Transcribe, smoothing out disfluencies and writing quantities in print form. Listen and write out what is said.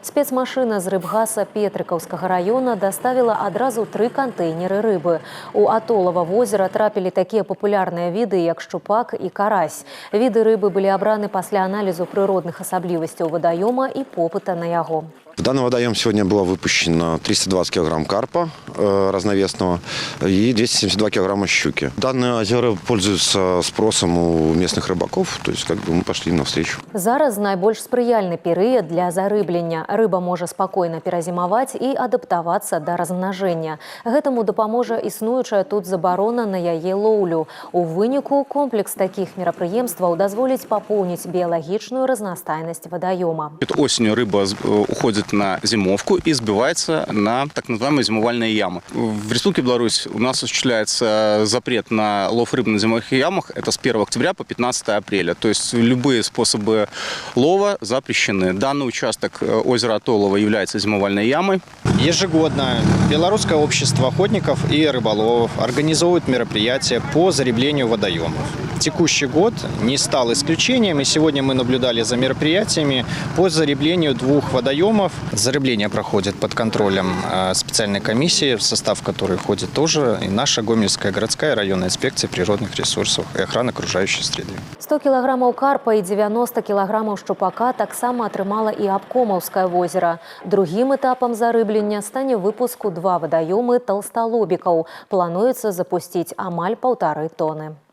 Спецмашина з рыбгаса Петрыкаўскага района доставила адразу 3 контейнеры рыбы. У Атолова возера трапили такие популярные виды, как щупак и карась. Виды рыбы были обраны после анализу природных особливостей водоема и попыта на яго. В данный водоем сегодня было выпущено 320 килограмм карпа разновесного и 272 килограмма щуки. Данные озера пользуются спросом у местных рыбаков, то есть мы пошли навстречу. Зараз найбольш спрыяльны перыяд для зарыблення. Рыба можа спокойно перазімаваць і адаптавацца да размнажэння. Гэтаму дапаможа існуючая тут забарона на яе лоўлю. У выніку комплекс таких мерапрыемстваў дазволіць папоўніць біялагічную разнастайнасць водоема. Осенью рыба уходит на зимовку и сбивается на так называемые зимовальные ямы. В Республике Беларусь у нас осуществляется запрет на лов рыб на зимовых ямах. Это с 1 октября по 15 апреля. То есть любые способы лова запрещены. Данный участок озера Атолова является зимовальной ямой. Ежегодно Белорусское общество охотников и рыболовов организовывает мероприятия по зареблению водоемов. Текущий год не стал исключением, и сегодня мы наблюдали за мероприятиями по зареблению 2 водоемов. Заребление проходит под контролем специальной комиссии, в состав которой входит тоже и наша Гомельская городская районная инспекция природных ресурсов и охраны окружающей среды. 100 килограммов карпа и 90 килограммов щупака таксама атрымала и Абкомаўскае возера. Другим этапом зарыблення стане выпуску 2 водоемы толстолобиков. Плануецца запустить амаль 1,5 тонны.